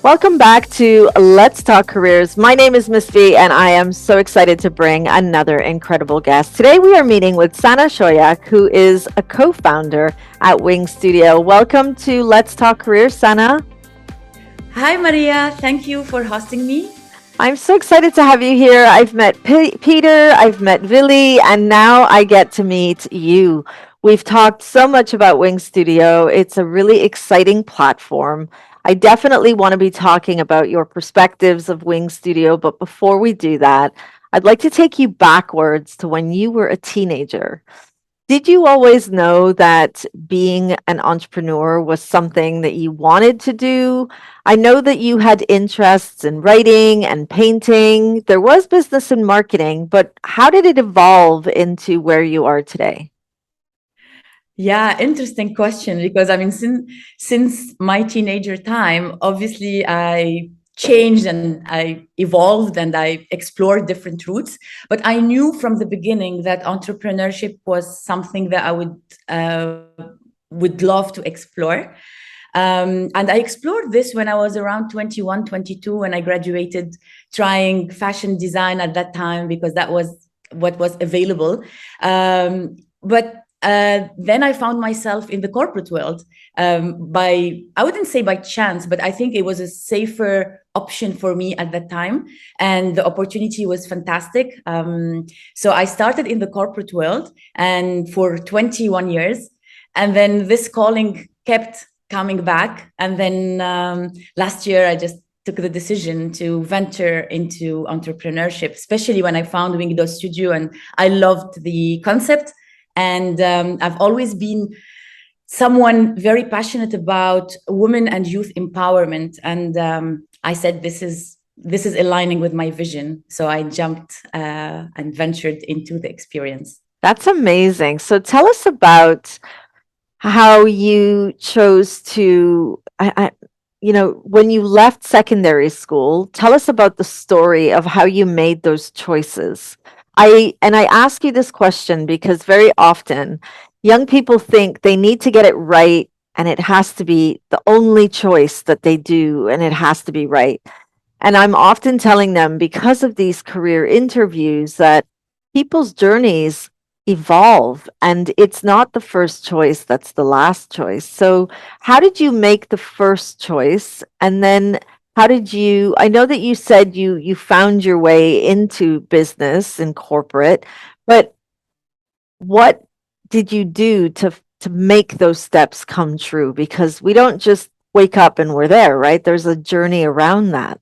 Welcome back to Let's Talk Careers. My name is Miss V, and I am so excited to bring another incredible guest. Today, we are meeting with Sana Choyakh, who is a co founder at Wing.Studio. Welcome to Let's Talk Careers, Sana. Hi, Maria. Thank you for hosting me. I'm so excited to have you here. I've met Peter, I've met Vili, and now I get to meet you. We've talked so much about Wing.Studio. It's a really exciting platform. I definitely want to be talking about your perspectives of Wing.Studio, but before we do that, I'd like to take you backwards to when you were a teenager. Did you always know that being an entrepreneur was something that you wanted to do? I know that you had interests in writing and painting. There was business and marketing, but how did it evolve into where you are today? Yeah, interesting question because I mean, since my teenager time, obviously I changed and I evolved and I explored different routes. But I knew from the beginning that entrepreneurship was something that I would love to explore. And I explored this when I was around 21, 22, when I graduated, trying fashion design at that time because that was what was available. But then I found myself in the corporate world I wouldn't say by chance, but I think it was a safer option for me at that time. And the opportunity was fantastic. So I started in the corporate world and for 21 years. And then this calling kept coming back. And then last year, I just took the decision to venture into entrepreneurship, especially when I found Wing.Studio and I loved the concept. And I've always been someone very passionate about women and youth empowerment. And I said, this is aligning with my vision. So I jumped and ventured into the experience. That's amazing. So tell us about how you chose to, when you left secondary school, tell us about the story of how you made those choices. I ask you this question because very often young people think they need to get it right and it has to be the only choice that they do and it has to be right. And I'm often telling them because of these career interviews that people's journeys evolve and it's not the first choice that's the last choice. So, how did you make the first choice? And then how did you I know that you said you found your way into business and corporate, but what did you do to make those steps come true? Because we don't just wake up and we're there, right? There's a journey around that.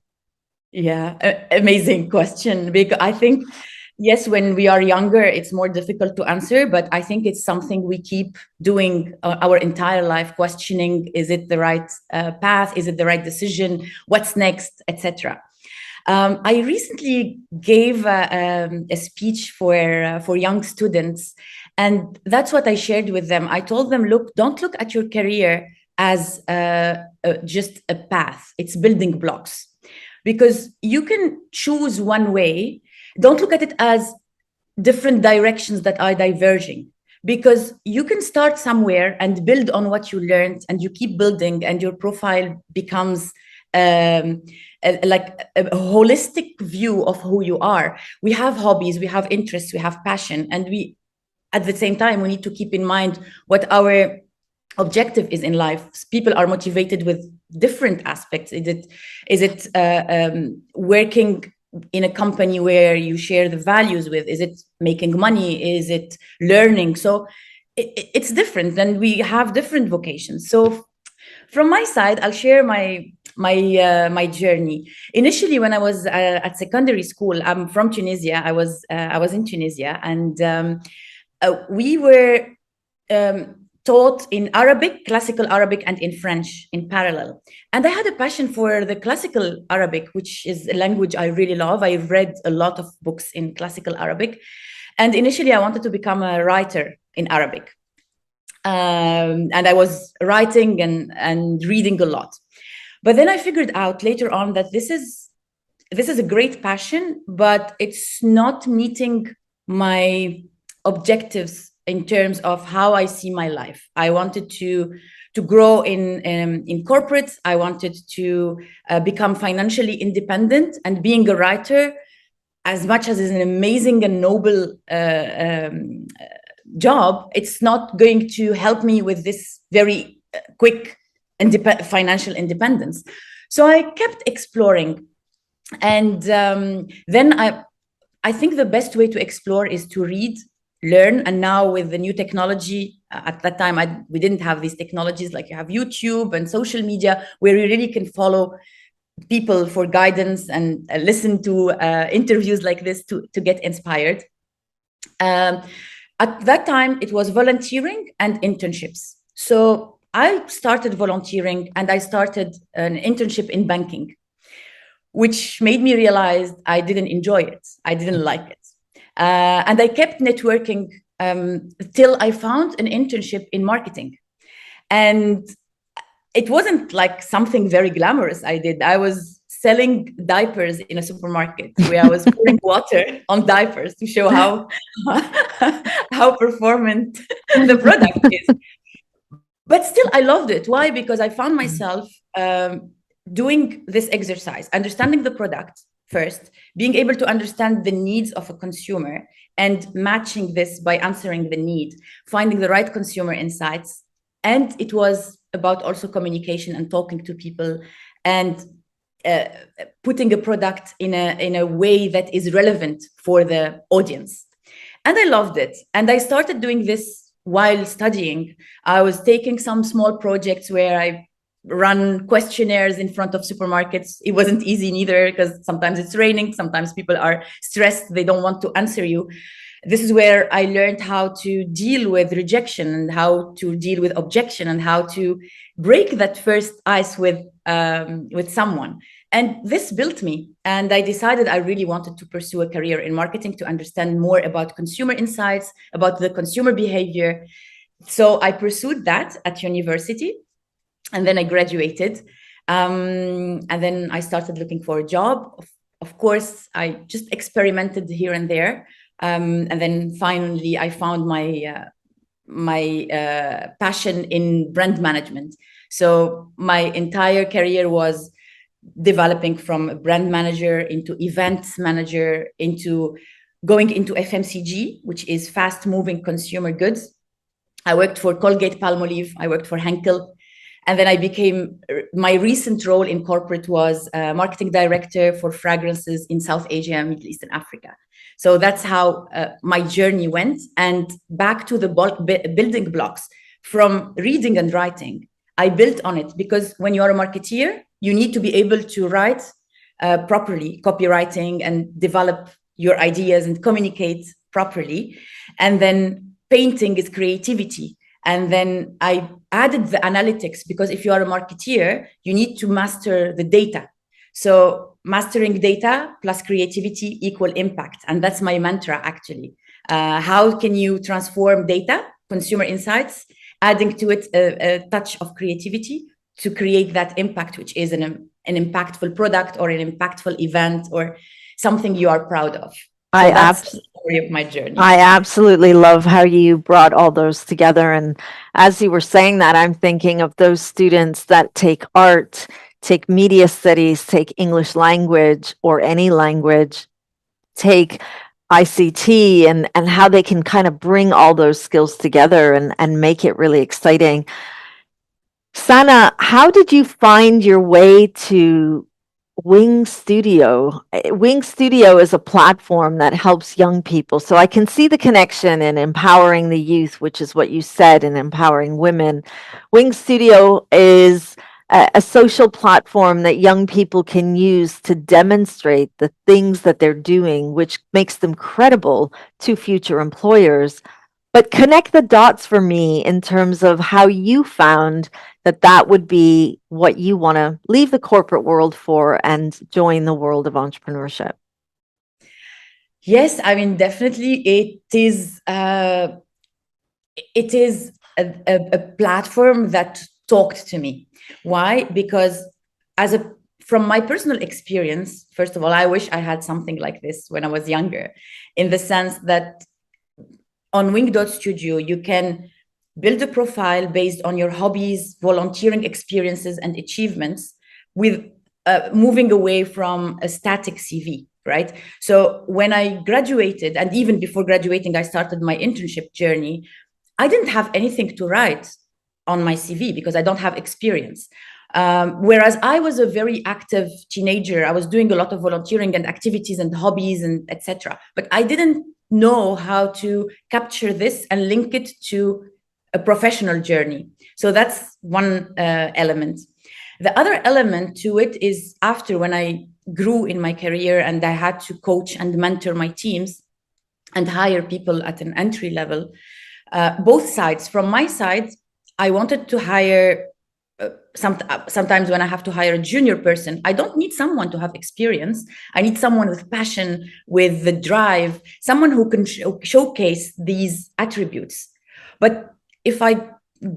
Yeah, amazing question. Because I think, yes, when we are younger, it's more difficult to answer, but I think it's something we keep doing our entire life, questioning, is it the right path? Is it the right decision? What's next, etc. I recently gave a speech for young students, and that's what I shared with them. I told them, look, don't look at your career as just a path. It's building blocks because you can choose one way. Don't look at it as different directions that are diverging because you can start somewhere and build on what you learned and you keep building and your profile becomes like a holistic view of who you are. We have hobbies, we have interests, we have passion, and we at the same time we need to keep in mind what our objective is in life. People are motivated with different aspects. Is it working in a company where you share the values with? Is it making money? Is it learning? So it's different, and we have different vocations. So from my side, I'll share my journey. Initially, when I was at secondary school, I'm from Tunisia. I was in Tunisia, and we were taught in Arabic, classical Arabic, and in French in parallel. And I had a passion for the classical Arabic, which is a language I really love. I read a lot of books in classical Arabic. And initially, I wanted to become a writer in Arabic. And I was writing and reading a lot. But then I figured out later on that this is a great passion, but it's not meeting my objectives in terms of how I see my life. I wanted to grow in corporates. I wanted to become financially independent, and being a writer, as much as it's an amazing and noble job, it's not going to help me with this very quick financial independence. So I kept exploring. And then I think the best way to explore is to read, learn. And now with the new technology, at that time, we didn't have these technologies like you have YouTube and social media, where you really can follow people for guidance and listen to interviews like this to get inspired. At that time, it was volunteering and internships. So I started volunteering and I started an internship in banking, which made me realize I didn't enjoy it. I didn't like it. And I kept networking till I found an internship in marketing. And it wasn't like something very glamorous I did. I was selling diapers in a supermarket where I was pouring water on diapers to show how performant the product is. But still, I loved it. Why? Because I found myself doing this exercise, understanding the product first, being able to understand the needs of a consumer and matching this by answering the need, finding the right consumer insights. And it was about also communication and talking to people and putting a product in a way that is relevant for the audience. And I loved it. And I started doing this while studying. I was taking some small projects where I run questionnaires in front of supermarkets. It wasn't easy neither, because sometimes it's raining, sometimes people are stressed, they don't want to answer you. This is where I learned how to deal with rejection and how to deal with objection and how to break that first ice with someone. And this built me. And I decided I really wanted to pursue a career in marketing to understand more about consumer insights, about the consumer behavior. So I pursued that at university. And then I graduated. And then I started looking for a job. Of course, I just experimented here and there. And then finally, I found my passion in brand management. So my entire career was developing from a brand manager into events manager, into going into FMCG, which is fast moving consumer goods. I worked for Colgate Palmolive. I worked for Henkel. And then I became, my recent role in corporate was marketing director for fragrances in South Asia, Middle East, and Africa. So that's how my journey went. And back to the building blocks from reading and writing, I built on it, because when you are a marketeer, you need to be able to write properly, copywriting, and develop your ideas and communicate properly. And then painting is creativity. And then I added the analytics, because if you are a marketeer, you need to master the data. So mastering data plus creativity equal impact. And that's my mantra, actually. How can you transform data, consumer insights, adding to it a touch of creativity to create that impact, which is an impactful product or an impactful event or something you are proud of. So that's the story of my journey. I absolutely love how you brought all those together. And as you were saying that, I'm thinking of those students that take art, take media studies, take English language or any language, take ICT, and how they can kind of bring all those skills together and make it really exciting. Sana, how did you find your way to Wing.Studio? Wing.Studio is a platform that helps young people. So I can see the connection in empowering the youth, which is what you said, and empowering women. Wing.Studio is a social platform that young people can use to demonstrate the things that they're doing, which makes them credible to future employers. But connect the dots for me in terms of how you found that would be what you want to leave the corporate world for and join the world of entrepreneurship. Yes, I mean, definitely it is a platform that talked to me. Why? Because from my personal experience, first of all, I wish I had something like this when I was younger, in the sense that on Wing.Studio, you can build a profile based on your hobbies, volunteering experiences, and achievements, with moving away from a static CV, right? So when I graduated, and even before graduating, I started my internship journey, I didn't have anything to write on my CV because I don't have experience. Whereas I was a very active teenager, I was doing a lot of volunteering and activities and hobbies and etc. But I didn't know how to capture this and link it to a professional journey. So that's one element. The other element to it is, after, when I grew in my career and I had to coach and mentor my teams and hire people at an entry level, both sides. From my side, I wanted to hire, sometimes when I have to hire a junior person, I don't need someone to have experience. I need someone with passion, with the drive, someone who can showcase these attributes. But if I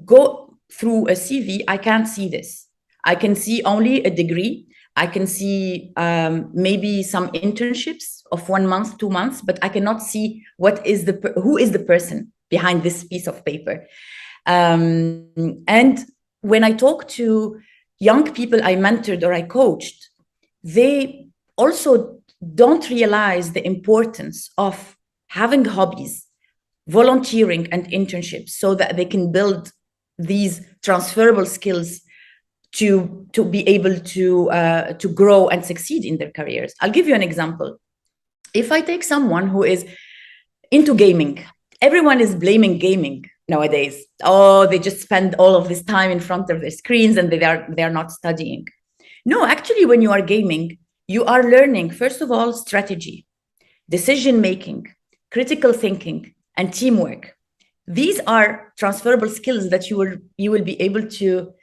go through a CV, I can't see this. I can see only a degree. I can see maybe some internships of 1 month, 2 months, but I cannot see who is the person behind this piece of paper. And when I talk to young people I mentored or I coached, they also don't realize the importance of having hobbies, volunteering, and internships, so that they can build these transferable skills to be able to grow and succeed in their careers. I'll give you an example. If I take someone who is into gaming, everyone is blaming gaming nowadays. Oh, they just spend all of this time in front of their screens and they are not studying. No, actually, when you are gaming, you are learning, first of all, strategy, decision making, critical thinking, and teamwork. These are transferable skills that you will be able to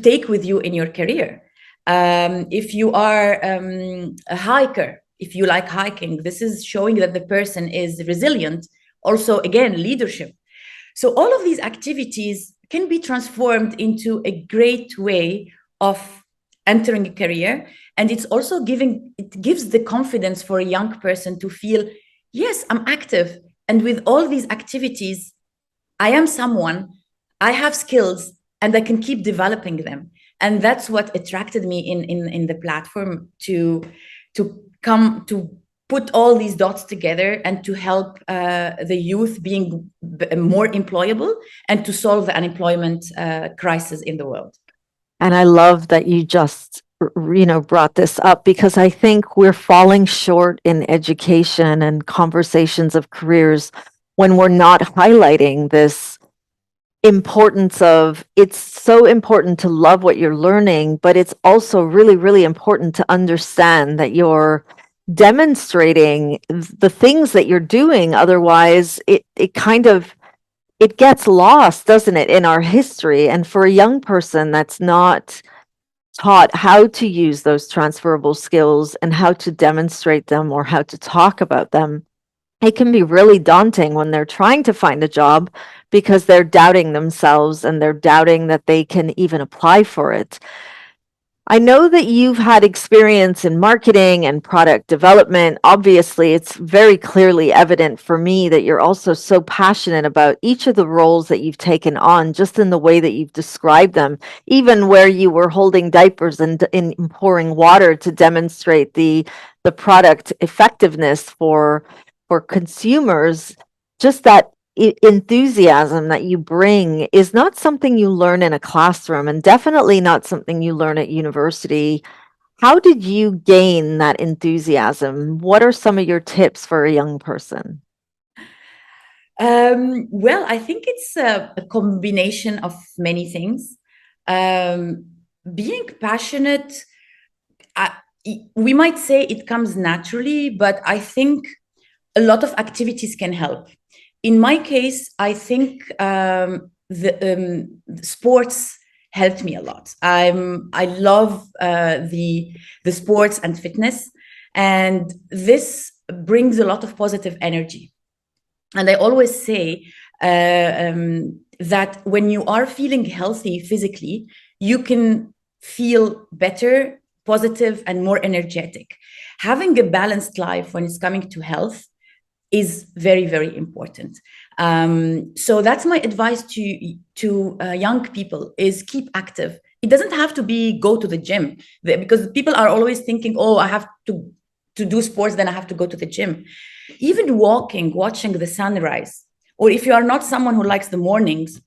take with you in your career. If you are a hiker, if you like hiking, this is showing that the person is resilient. Also, again, leadership. So all of these activities can be transformed into a great way of entering a career. And it gives the confidence for a young person to feel, yes, I'm active. And with all these activities, I am someone, I have skills, and I can keep developing them. And that's what attracted me in the platform, to come to put all these dots together and to help the youth being more employable and to solve the unemployment crisis in the world. And I love that you just, brought this up, because I think we're falling short in education and conversations of careers when we're not highlighting this importance of, it's so important to love what you're learning, but it's also really, really important to understand that you're demonstrating the things that you're doing. Otherwise, it kind of, it gets lost, doesn't it, in our history? And for a young person that's not taught how to use those transferable skills and how to demonstrate them or how to talk about them, it can be really daunting when they're trying to find a job, because they're doubting themselves and they're doubting that they can even apply for it. I know that you've had experience in marketing and product development. Obviously, it's very clearly evident for me that you're also so passionate about each of the roles that you've taken on, just in the way that you've described them, even where you were holding diapers and pouring water to demonstrate the product effectiveness for consumers. Just that enthusiasm that you bring is not something you learn in a classroom, and definitely not something you learn at university. How did you gain that enthusiasm? What are some of your tips for a young person? Well, I think it's a combination of many things. Being passionate, I, we might say it comes naturally, but I think a lot of activities can help. In my case, I think the sports helped me a lot. I love the sports and fitness, and this brings a lot of positive energy. And I always say that when you are feeling healthy physically, you can feel better, positive, and more energetic. Having a balanced life when it's coming to health is very, very important. So that's my advice to young people, is keep active. It doesn't have to be go to the gym, because people are always thinking, oh, I have to do sports, then I have to go to the gym. Even walking, watching the sunrise, or if you are not someone who likes the mornings,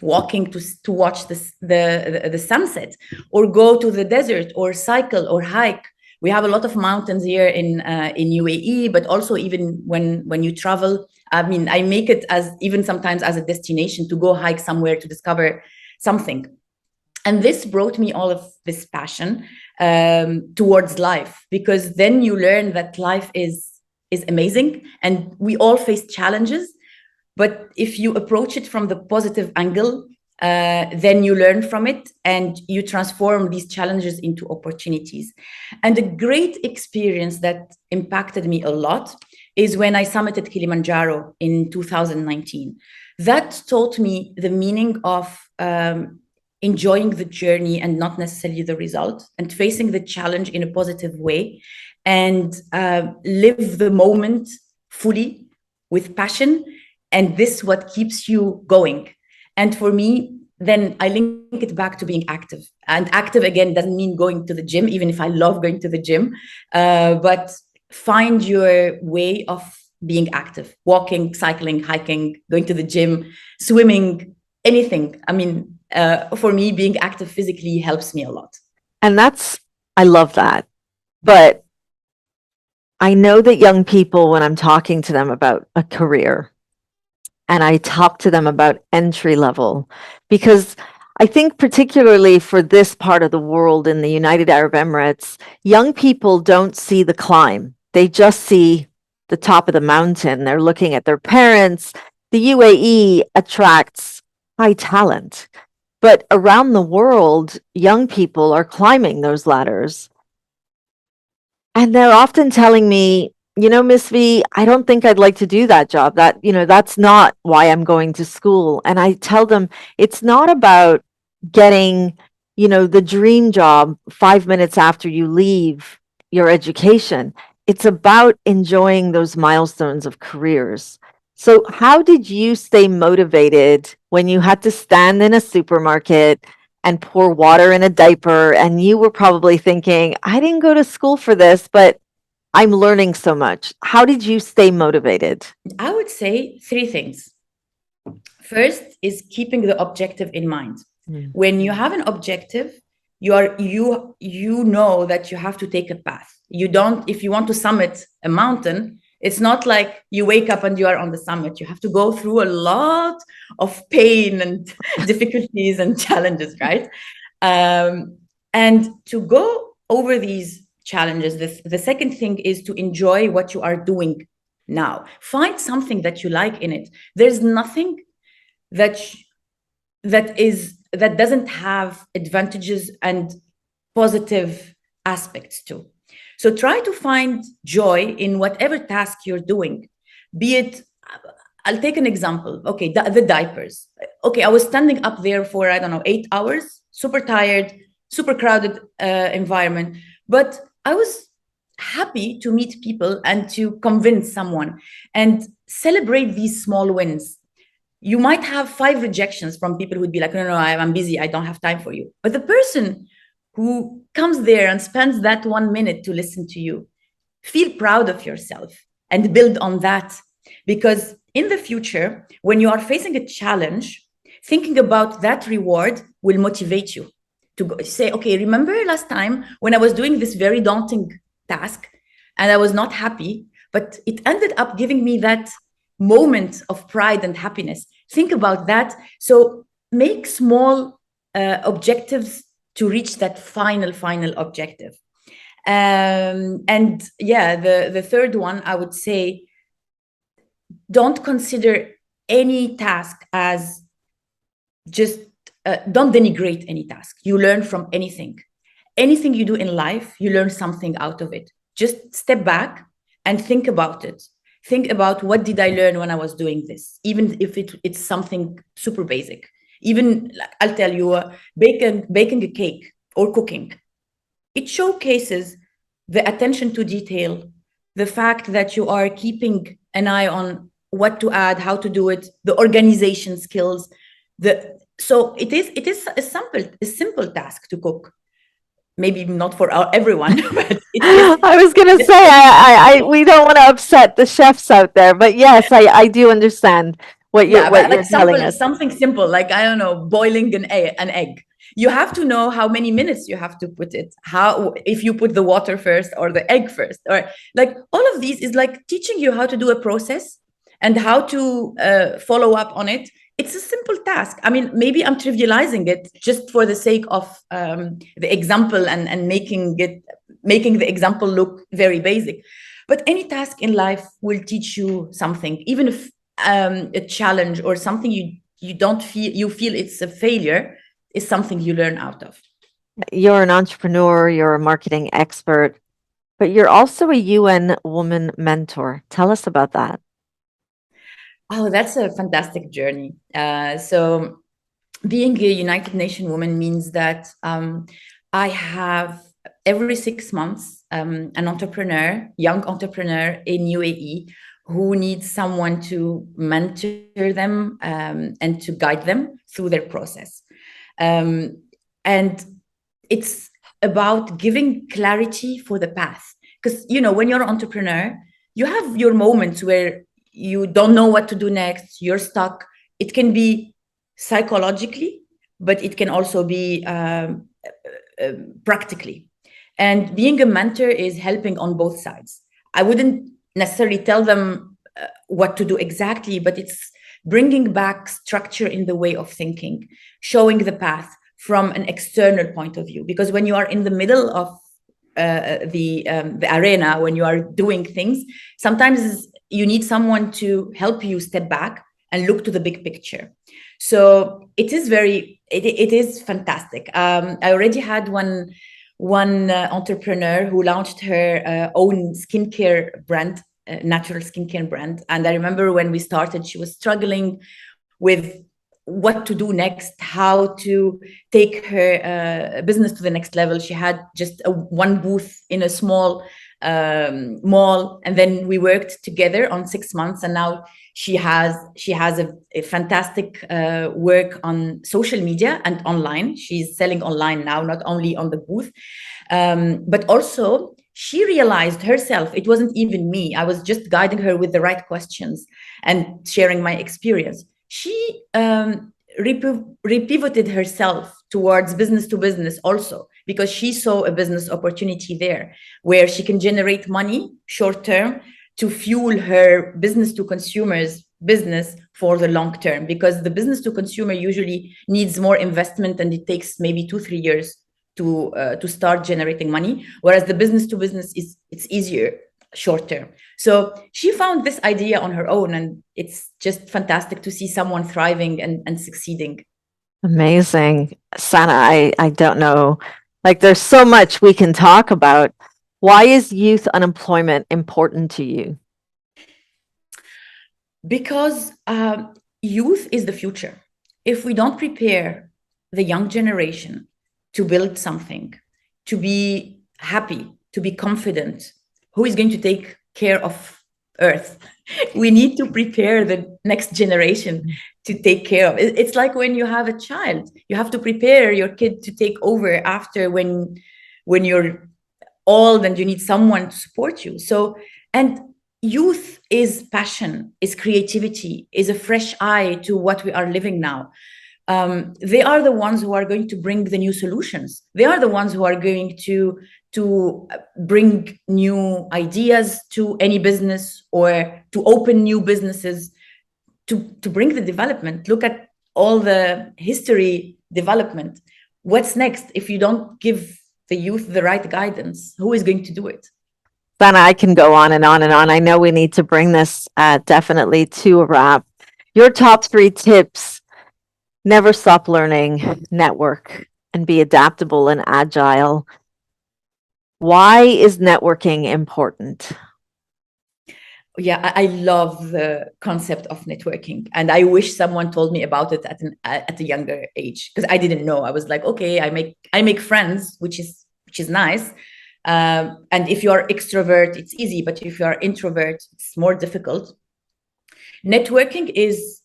walking to watch the sunset, or go to the desert, or cycle, or hike. We have a lot of mountains here in UAE, but also even when you travel. I mean, I make it as even sometimes as a destination to go hike somewhere to discover something. And this brought me all of this passion towards life, because then you learn that life is amazing, and we all face challenges. But if you approach it from the positive angle, then you learn from it and you transform these challenges into opportunities. And a great experience that impacted me a lot is when I summited Kilimanjaro in 2019. That taught me the meaning of enjoying the journey and not necessarily the result, and facing the challenge in a positive way, and live the moment fully with passion. And this what keeps you going. And for me, then I link it back to being active. And active, again, doesn't mean going to the gym, even if I love going to the gym, but find your way of being active: walking, cycling, hiking, going to the gym, swimming, anything. I mean, for me, being active physically helps me a lot. And I love that. But I know that young people, when I'm talking to them about a career, and I talk to them about entry level, because I think particularly for this part of the world in the United Arab Emirates, young people don't see the climb. They just see the top of the mountain. They're looking at their parents. The UAE attracts high talent, but around the world, young people are climbing those ladders. And they're often telling me, Miss V, I don't think I'd like to do that job. That's not why I'm going to school. And I tell them it's not about getting, the dream job 5 minutes after you leave your education. It's about enjoying those milestones of careers. So, how did you stay motivated when you had to stand in a supermarket and pour water in a diaper, and you were probably thinking, I didn't go to school for this, but I'm learning so much? How did you stay motivated? I would say three things. First is keeping the objective in mind. When you have an objective, you know that you have to take a path. You don't, if you want to summit a mountain, it's not like you wake up and you are on the summit. You have to go through a lot of pain and difficulties and challenges, right? And to go over these challenges, the second thing is to enjoy what you are doing now. Find something that you like in it. There's nothing that doesn't have advantages and positive aspects too. So try to find joy in whatever task you're doing. Be it, I'll take an example. Okay, the diapers. Okay, I was standing up there for, I don't know, 8 hours, super tired, super crowded environment. But I was happy to meet people and to convince someone and celebrate these small wins. You might have 5 rejections from people who'd be like, no, I'm busy, I don't have time for you. But the person who comes there and spends that 1 minute to listen to you, feel proud of yourself and build on that. Because in the future, when you are facing a challenge, thinking about that reward will motivate you to say, okay, remember last time when I was doing this very daunting task and I was not happy, but it ended up giving me that moment of pride and happiness. Think about that. So make small objectives to reach that final objective. And yeah, the third one, I would say, don't consider any task as just, don't denigrate any task. You learn from anything. Anything you do in life, you learn something out of it. Just step back and think about it. Think about, what did I learn when I was doing this? Even if it's something super basic. Even, I'll tell you, baking a cake or cooking. It showcases the attention to detail, the fact that you are keeping an eye on what to add, how to do it, the organization skills. So it is a simple task to cook. Maybe not for everyone, but it is. I was gonna say, we don't want to upset the chefs out there, but yes, I do understand Yeah, what but you're like telling us. something simple, like, I don't know, boiling an egg. You have to know how many minutes you have to put it, how, if you put the water first or the egg first, or like all of these is like teaching you how to do a process and how to follow up on it. It's a simple task. I mean, maybe I'm trivializing it just for the sake of the example, and making the example look very basic. But any task in life will teach you something, even if a challenge or something you don't feel it's a failure, is something you learn out of. You're an entrepreneur, you're a marketing expert, but you're also a UN woman mentor. Tell us about that. Oh, that's a fantastic journey. So being a United Nations woman means that I have every 6 months an entrepreneur, young entrepreneur in UAE, who needs someone to mentor them and to guide them through their process. And it's about giving clarity for the path. Because, when you're an entrepreneur, you have your moments where you don't know what to do next, you're stuck. It can be psychologically, but it can also be practically. And being a mentor is helping on both sides. I wouldn't necessarily tell them what to do exactly, but it's bringing back structure in the way of thinking, showing the path from an external point of view. Because when you are in the middle of the arena, when you are doing things, sometimes you need someone to help you step back and look to the big picture. So it is fantastic. I already had one entrepreneur who launched her own skincare brand, natural skincare brand. And I remember when we started, she was struggling with what to do next, how to take her business to the next level. She had just one booth in a small mall, and then we worked together on 6 months, and now she has a fantastic work on social media and online. She's selling online now, not only on the booth, but also she realized herself, it wasn't even me, I was just guiding her with the right questions and sharing my experience. She repivoted herself towards business to business also, because she saw a business opportunity there where she can generate money short term to fuel her business to consumers business for the long term, because the business to consumer usually needs more investment, and it takes maybe 2-3 years to start generating money, whereas the business to business it's easier short term. So she found this idea on her own, and it's just fantastic to see someone thriving and succeeding. Amazing. Sana, I don't know. Like, there's so much we can talk about. Why is youth unemployment important to you? Because youth is the future. If we don't prepare the young generation to build something, to be happy, to be confident, who is going to take care of Earth? We need to prepare the next generation to take care of. It's like when you have a child, you have to prepare your kid to take over after when you're old and you need someone to support you. So, and youth is passion, is creativity, is a fresh eye to what we are living now. They are the ones who are going to bring the new solutions. They are the ones who are going to bring new ideas to any business, or to open new businesses, to bring the development. Look at all the history development. What's next? If you don't give the youth the right guidance, who is going to do it? Sana, I can go on and on and on. I know we need to bring this definitely to a wrap. Your top 3 tips: never stop learning, network, and be adaptable and agile. Why is networking important? Yeah, I love the concept of networking, and I wish someone told me about it at a younger age, because I didn't know. I was like, okay, I make friends, which is nice. And if you are extrovert, it's easy, but if you are introvert, it's more difficult. Networking is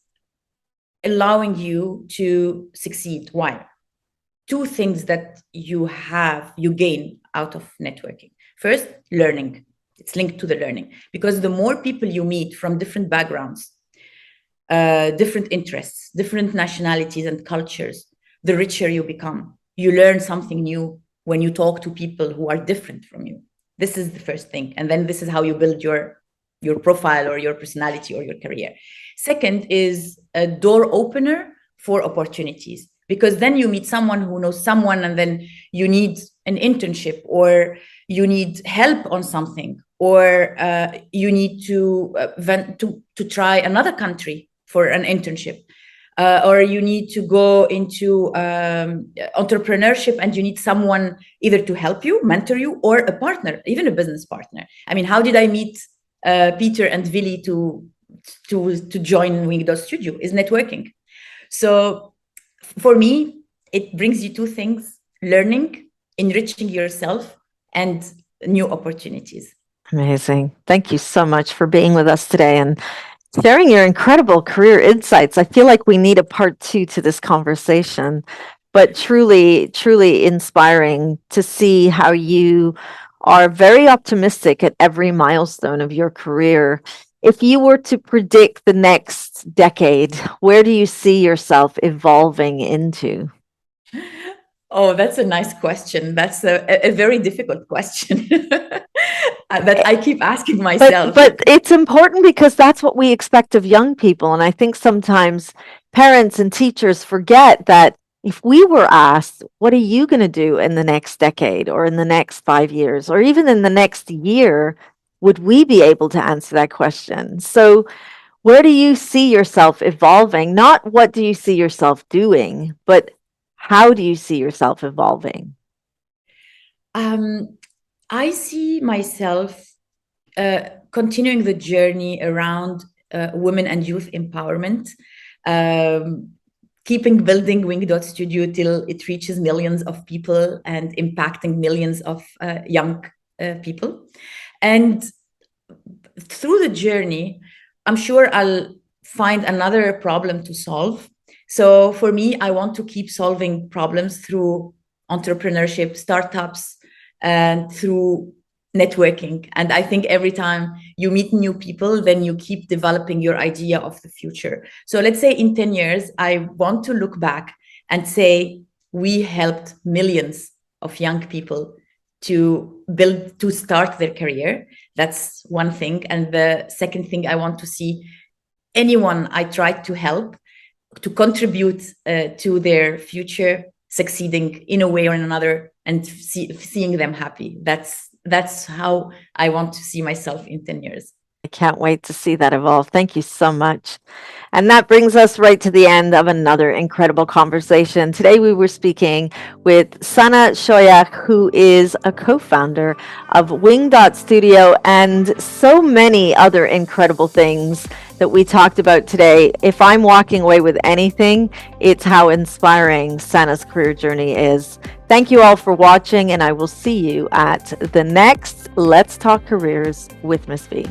allowing you to succeed. Why? Two things that you gain out of networking. First, learning. It's linked to the learning, because the more people you meet from different backgrounds, different interests, different nationalities and cultures, the richer you become. You learn something new when you talk to people who are different from you. This is the first thing. And then this is how you build your profile or your personality or your career. Second is a door opener for opportunities, because then you meet someone who knows someone, and then you need an internship, or you need help on something, or you need to try another country for an internship, or you need to go into entrepreneurship, and you need someone either to help you, mentor you, or a partner, even a business partner. I mean, how did I meet Peter and Vili to join Wing.Studio? Is networking. So for me, it brings you two things: learning, enriching yourself, and new opportunities. Amazing. Thank you so much for being with us today and sharing your incredible career insights. I feel like we need a part 2 to this conversation, but truly, truly inspiring to see how you are very optimistic at every milestone of your career. If you were to predict the next decade, where do you see yourself evolving into? Oh, that's a nice question. That's a very difficult question that I keep asking myself. But it's important because that's what we expect of young people. And I think sometimes parents and teachers forget that if we were asked, what are you going to do in the next decade or in the next 5 years or even in the next year, would we be able to answer that question? So, where do you see yourself evolving? Not what do you see yourself doing, but how do you see yourself evolving? I see myself continuing the journey around women and youth empowerment, keeping building Wing.Studio till it reaches millions of people and impacting millions of young people. And through the journey, I'm sure I'll find another problem to solve. So for me, I want to keep solving problems through entrepreneurship, startups, and through networking. And I think every time you meet new people, then you keep developing your idea of the future. So let's say in 10 years, I want to look back and say, we helped millions of young people to start their career. That's one thing. And the second thing, I want to see anyone I tried to help to contribute to their future succeeding in a way or in another, and seeing them happy. That's how I want to see myself in 10 years. I can't wait to see that evolve. Thank you so much. And that brings us right to the end of another incredible conversation. Today we were speaking with Sana Choyakh, who is a co-founder of Wing.Studio, and so many other incredible things that we talked about today. If I'm walking away with anything, it's how inspiring Sana's career journey is. Thank you all for watching, and I will see you at the next Let's Talk Careers with Miss V.